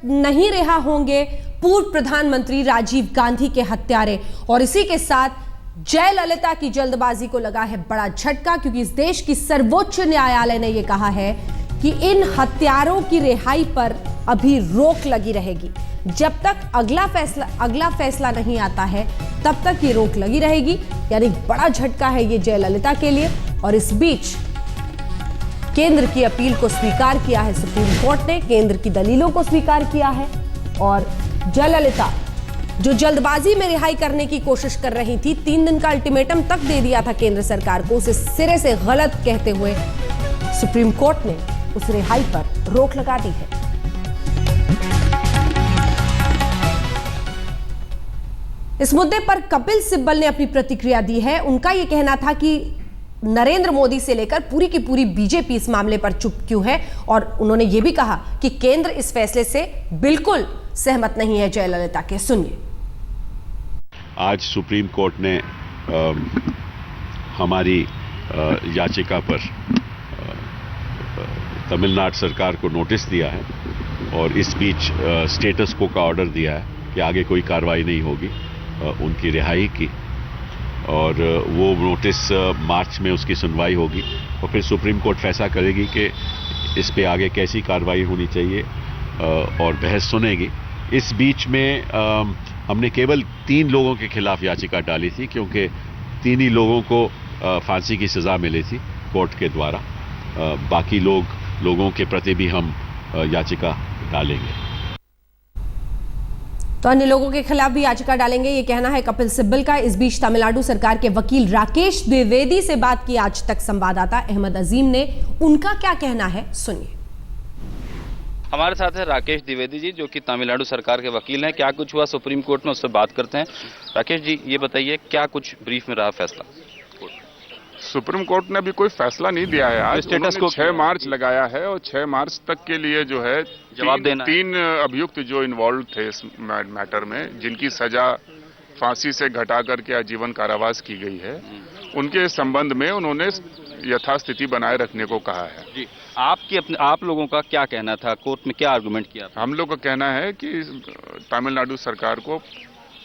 नहीं रिहा होंगे पूर्व प्रधानमंत्री राजीव गांधी के हत्यारे। और इसी के साथ जयललिता की जल्दबाजी को लगा है बड़ा झटका, क्योंकि इस देश की सर्वोच्च न्यायालय ने यह कहा है कि इन हत्यारों की रिहाई पर अभी रोक लगी रहेगी। जब तक अगला फैसला नहीं आता है तब तक ये रोक लगी रहेगी। यानी बड़ा झटका है ये जयललिता के लिए। और इस बीच केंद्र की अपील को स्वीकार किया है सुप्रीम कोर्ट ने, केंद्र की दलीलों को स्वीकार किया है। और जयललिता जो जल्दबाजी में रिहाई करने की कोशिश कर रही थी, 3 दिन का अल्टीमेटम तक दे दिया था केंद्र सरकार को, उसे सिरे से गलत कहते हुए सुप्रीम कोर्ट ने उस रिहाई पर रोक लगा दी है। इस मुद्दे पर कपिल सिब्बल ने अपनी प्रतिक्रिया दी है। उनका यह कहना था कि नरेंद्र मोदी से लेकर पूरी की पूरी बीजेपी इस मामले पर चुप क्यों है, और उन्होंने यह भी कहा कि केंद्र इस फैसले से बिल्कुल सहमत नहीं है जयललिता के। सुनिए। आज सुप्रीम कोर्ट ने हमारी याचिका पर तमिलनाडु सरकार को नोटिस दिया है और इस बीच स्टेटस को का ऑर्डर दिया है कि आगे कोई कार्रवाई नहीं होगी उनकी रिहाई की। और वो नोटिस मार्च में उसकी सुनवाई होगी और फिर सुप्रीम कोर्ट फैसला करेगी कि इस पे आगे कैसी कार्रवाई होनी चाहिए और बहस सुनेगी। इस बीच में हमने केवल 3 लोगों के खिलाफ याचिका डाली थी, क्योंकि 3 ही लोगों को फांसी की सज़ा मिली थी कोर्ट के द्वारा। बाकी लोगों के प्रति भी हम याचिका डालेंगे। तो अन्य लोगों के खिलाफ भी याचिका डालेंगे, ये कहना है कपिल सिब्बल का। इस बीच तमिलनाडु सरकार के वकील राकेश द्विवेदी से बात की आज तक संवाददाता अहमद अजीम ने। उनका क्या कहना है, सुनिए। हमारे साथ है राकेश द्विवेदी जी, जो कि तमिलनाडु सरकार के वकील हैं। क्या कुछ हुआ सुप्रीम कोर्ट में, उससे बात करते हैं। राकेश जी, ये बताइए क्या कुछ ब्रीफ में रहा फैसला? सुप्रीम कोर्ट ने अभी कोई फैसला नहीं दिया है। आज स्टेटस को 6 मार्च लगाया है और 6 मार्च तक के लिए जो है जवाब देना। 3 अभियुक्त जो इन्वॉल्व थे इस मैटर में, जिनकी सजा फांसी से घटा करके आजीवन कारावास की गई है, उनके संबंध में उन्होंने यथास्थिति बनाए रखने को कहा है। जी, आप लोगों का क्या कहना था? कोर्ट में क्या आर्गुमेंट किया? हम लोग का कहना है कि तमिलनाडु सरकार को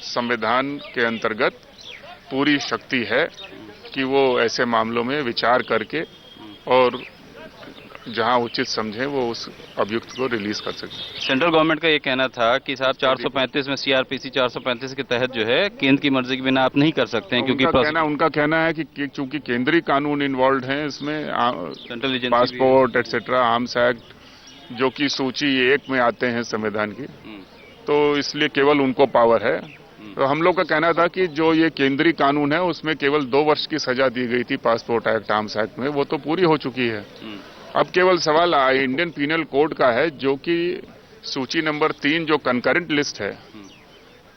संविधान के अंतर्गत पूरी शक्ति है कि वो ऐसे मामलों में विचार करके और जहां उचित समझे वो उस अभियुक्त को रिलीज कर सकते। सेंट्रल गवर्नमेंट का ये कहना था कि साहब 435 में सीआरपीसी 435 के तहत जो है केंद्र की मर्जी के बिना आप नहीं कर सकते हैं, क्योंकि उनका कहना है कि चूंकि केंद्रीय कानून इन्वॉल्व हैं इसमें, central agency, passport etcetera, arms act, जो कि सूची 1 में आते हैं संविधान की, तो इसलिए केवल उनको पावर है। तो हम लोग का कहना था कि जो ये केंद्रीय कानून है उसमें केवल 2 वर्ष की सजा दी गई थी पासपोर्ट एक्ट, आर्म्स एक्ट में, वो तो पूरी हो चुकी है। अब केवल सवाल इंडियन पीनल कोड का है, जो कि सूची नंबर 3 जो कंकरेंट लिस्ट है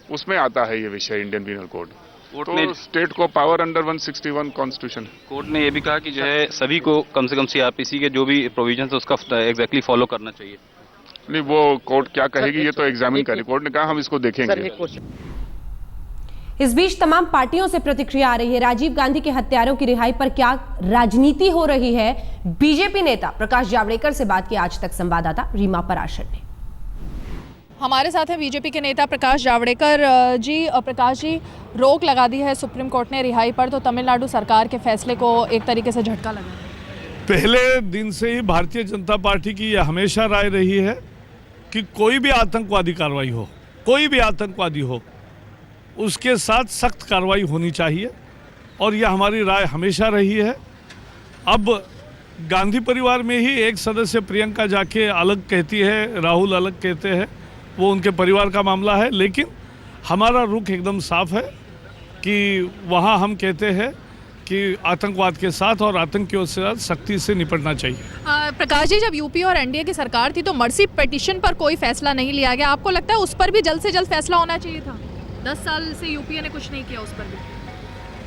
उसमें आता है ये विषय, इंडियन पीनल कोड। तो स्टेट को पावर अंडर 161 कॉन्स्टिट्यूशन। कोर्ट ने ये भी कहा कि जो है सभी को कम से कम सीआरपीसी के जो भी प्रोविजन है उसका एग्जैक्टली फॉलो करना चाहिए। नहीं, वो कोर्ट क्या कहेगी ये तो एग्जामिन करें। कोर्ट ने कहा हम इसको देखेंगे। इस बीच तमाम पार्टियों से प्रतिक्रिया आ रही है। राजीव गांधी के हत्यारों की रिहाई पर क्या राजनीति हो रही है? बीजेपी नेता प्रकाश जावड़ेकर से बात की आज तक संवाददाता रीमा पराशर ने। हमारे साथ हैं बीजेपी के नेता प्रकाश जावड़ेकर जी। प्रकाश जी, रोक लगा दी है सुप्रीम कोर्ट ने रिहाई पर, तो तमिलनाडु सरकार के फैसले को एक तरीके से झटका लगा। पहले दिन से ही भारतीय जनता पार्टी की यह हमेशा राय रही है कि कोई भी आतंकवादी कार्रवाई हो, कोई भी आतंकवादी हो, उसके साथ सख्त कार्रवाई होनी चाहिए, और यह हमारी राय हमेशा रही है। अब गांधी परिवार में ही एक सदस्य प्रियंका जाके अलग कहती है, राहुल अलग कहते हैं, वो उनके परिवार का मामला है, लेकिन हमारा रुख एकदम साफ है कि वहाँ हम कहते हैं कि आतंकवाद के साथ और आतंकियों से सख्ती से निपटना चाहिए। प्रकाश जी, जब यूपी और एनडीए की सरकार थी तो मर्सी पिटीशन पर कोई फैसला नहीं लिया गया, आपको लगता है उस पर भी जल्द से जल्द फैसला होना चाहिए था? 10 साल से यूपीए ने कुछ नहीं किया उस पर भी।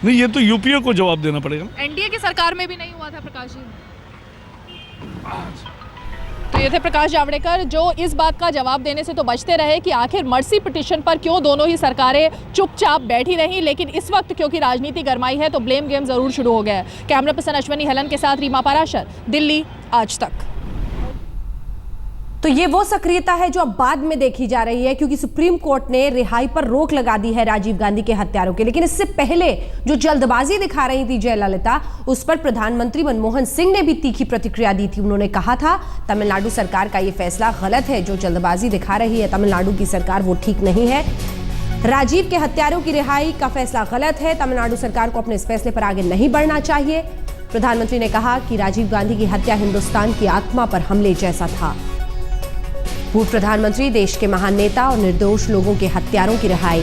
नहीं, ये तो यूपीए को जवाब देना पड़ेगा। एनडीए की सरकार में भी नहीं हुआ था प्रकाश जी। तो ये थे प्रकाश जावड़ेकर, जो इस बात का जवाब देने से तो बचते रहे कि आखिर मर्सी पिटीशन पर क्यों दोनों ही सरकारें चुपचाप बैठी रहीं, लेकिन इस वक्त क्योंकि राजनीति गरमाई है तो ब्लेम गेम जरूर शुरू हो गया है। कैमरा पर्सन अश्वनी हेलन के साथ रीमा पराशर, दिल्ली, आज तक। तो ये वो सक्रियता है जो अब बाद में देखी जा रही है, क्योंकि सुप्रीम कोर्ट ने रिहाई पर रोक लगा दी है राजीव गांधी के हत्यारों के। लेकिन इससे पहले जो जल्दबाजी दिखा रही थी जयललिता, उस पर प्रधानमंत्री मनमोहन सिंह ने भी तीखी प्रतिक्रिया दी थी। उन्होंने कहा था तमिलनाडु सरकार का ये फैसला गलत है, जो जल्दबाजी दिखा रही है तमिलनाडु की सरकार वो ठीक नहीं है। राजीव के हत्यारों की रिहाई का फैसला गलत है, तमिलनाडु सरकार को अपने इस फैसले पर आगे नहीं बढ़ना चाहिए। प्रधानमंत्री ने कहा कि राजीव गांधी की हत्या हिंदुस्तान की आत्मा पर हमले जैसा था। पूर्व प्रधानमंत्री, देश के महान नेता और निर्दोष लोगों के हत्यारों की रिहाई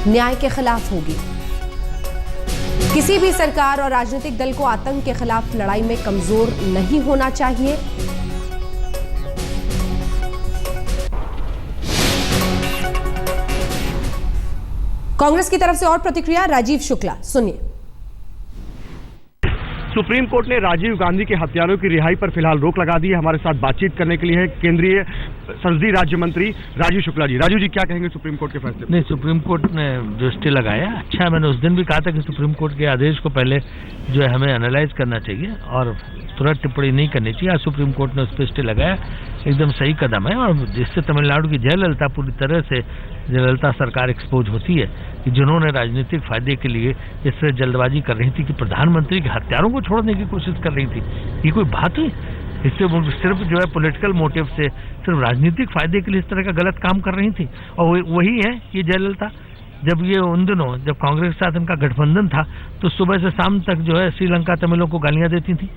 न्याय के खिलाफ होगी। किसी भी सरकार और राजनीतिक दल को आतंक के खिलाफ लड़ाई में कमजोर नहीं होना चाहिए। कांग्रेस की तरफ से और प्रतिक्रिया, राजीव शुक्ला, सुनिए। सुप्रीम कोर्ट ने राजीव गांधी के हत्यारों की रिहाई पर फिलहाल रोक लगा दी है। हमारे साथ बातचीत करने के लिए है केंद्रीय संसदीय राज्य मंत्री राजीव शुक्ला जी। राजीव जी, क्या कहेंगे सुप्रीम कोर्ट के फैसले? नहीं, सुप्रीम कोर्ट ने जो स्टे लगाया अच्छा है। मैंने उस दिन भी कहा था कि सुप्रीम कोर्ट के आदेश को पहले जो है हमें एनालाइज करना चाहिए और तुरंत टिप्पणी नहीं करनी चाहिए। आज सुप्रीम कोर्ट ने उस पर स्टे लगाया, एकदम सही कदम है। और जिससे तमिलनाडु की जयललिता पूरी तरह से जयललिता सरकार एक्सपोज होती है कि जिन्होंने राजनीतिक फायदे के लिए इस तरह जल्दबाजी कर रही थी कि प्रधानमंत्री के हत्यारों को छोड़ने की कोशिश कर रही थी। ये कोई बात हुई? इससे वो सिर्फ जो है पॉलिटिकल मोटिव से, सिर्फ राजनीतिक फायदे के लिए इस तरह का गलत काम कर रही थी। और वही है ये जयललिता। जब ये उन दिनों जब कांग्रेस के साथ इनका गठबंधन था तो सुबह से शाम तक जो है श्रीलंका तमिलों को गालियां देती थी।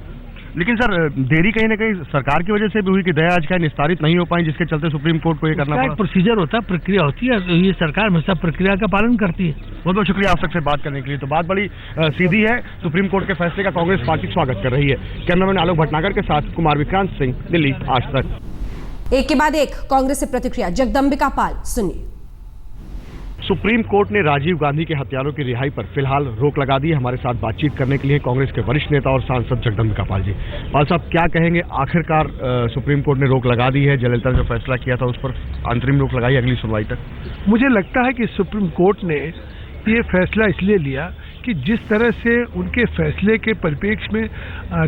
लेकिन सर, देरी कहीं ना कहीं सरकार की वजह से भी हुई कि दया याचिकाएं निस्तारित नहीं हो पाई, जिसके चलते सुप्रीम कोर्ट को ये करना पड़ा। प्रोसीजर होता है, प्रक्रिया होती है, ये सरकार हमेशा प्रक्रिया का पालन करती है। बहुत बहुत शुक्रिया आप सबसे बात करने के लिए। तो बात बड़ी सीधी है, सुप्रीम कोर्ट के फैसले का कांग्रेस पार्टी स्वागत कर रही है। कैमरामैन आलोक भटनागर के साथ कुमार विक्रांत सिंह, दिल्ली आज तक। एक के बाद एक कांग्रेस से प्रतिक्रिया, जगदम्बिका पाल, सुनिए। सुप्रीम कोर्ट ने राजीव गांधी के हत्यारों की रिहाई पर फिलहाल रोक लगा दी है। हमारे साथ बातचीत करने के लिए कांग्रेस के वरिष्ठ नेता और सांसद जगदम्बिका पाल जी। पाल साहब, क्या कहेंगे? आखिरकार सुप्रीम कोर्ट ने रोक लगा दी है, जयललिता ने जो फैसला किया था उस पर अंतरिम रोक लगाई अगली सुनवाई तक। मुझे लगता है कि सुप्रीम कोर्ट ने ये फैसला इसलिए लिया कि जिस तरह से उनके फैसले के परिप्रेक्ष्य में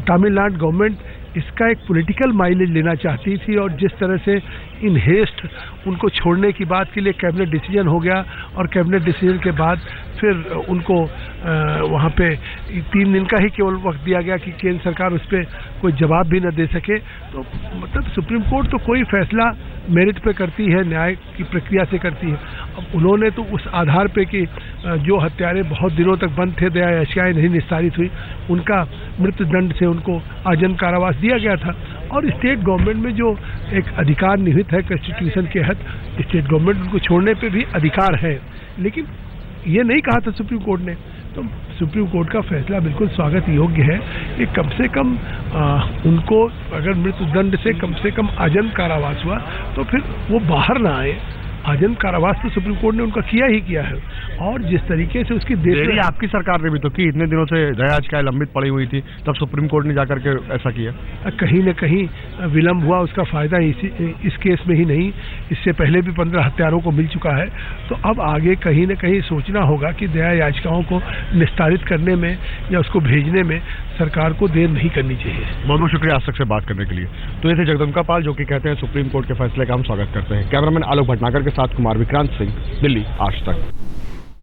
तमिलनाडु गवर्नमेंट इसका एक पॉलिटिकल माइलेज लेना चाहती थी और जिस तरह से इन हेस्ट उनको छोड़ने की बात के लिए कैबिनेट डिसीजन हो गया और कैबिनेट डिसीजन के बाद फिर उनको वहाँ पे 3 दिन का ही केवल वक्त दिया गया कि केंद्र सरकार उस पर कोई जवाब भी न दे सके। तो मतलब सुप्रीम कोर्ट तो कोई फैसला मेरिट पे करती है, न्याय की प्रक्रिया से करती है। अब उन्होंने तो उस आधार पे कि जो हत्यारे बहुत दिनों तक बंद थे, दया याचिकाएं नहीं निस्तारित हुई, उनका मृत्युदंड से उनको आजीवन कारावास दिया गया था। और स्टेट गवर्नमेंट में जो एक अधिकार निहित है कॉन्स्टिट्यूशन के तहत, स्टेट गवर्नमेंट उनको छोड़ने पे भी अधिकार है। लेकिन ये नहीं कहा था सुप्रीम कोर्ट ने। तो सुप्रीम कोर्ट का फैसला बिल्कुल स्वागत योग्य है कि कम से कम उनको अगर मृत्युदंड से कम आजीवन कारावास हुआ तो फिर वो बाहर ना आए। आजीवन कारावास तो सुप्रीम कोर्ट ने उनका किया ही किया है। और जिस तरीके से उसकी देरी आपकी सरकार ने भी तो की, इतने दिनों से दया याचिकाएं लंबित पड़ी हुई थी, तब सुप्रीम कोर्ट ने जाकर के ऐसा किया। कहीं न कहीं विलंब हुआ, उसका फायदा इस केस में ही नहीं, इससे पहले भी 15 हत्यारों को मिल चुका है। तो अब आगे कहीं न कहीं सोचना होगा कि दया याचिकाओं को निस्तारित करने में या उसको भेजने में सरकार को देर नहीं करनी चाहिए। बहुत बहुत शुक्रिया आप सबसे बात करने के लिए। तो ये थे जगदम्बिका पाल, जो कि कहते हैं सुप्रीम कोर्ट के फैसले का हम स्वागत करते हैं। कैमरामैन आलोक भटनागर के साथ कुमार विक्रांत सिंह, दिल्ली आज तक।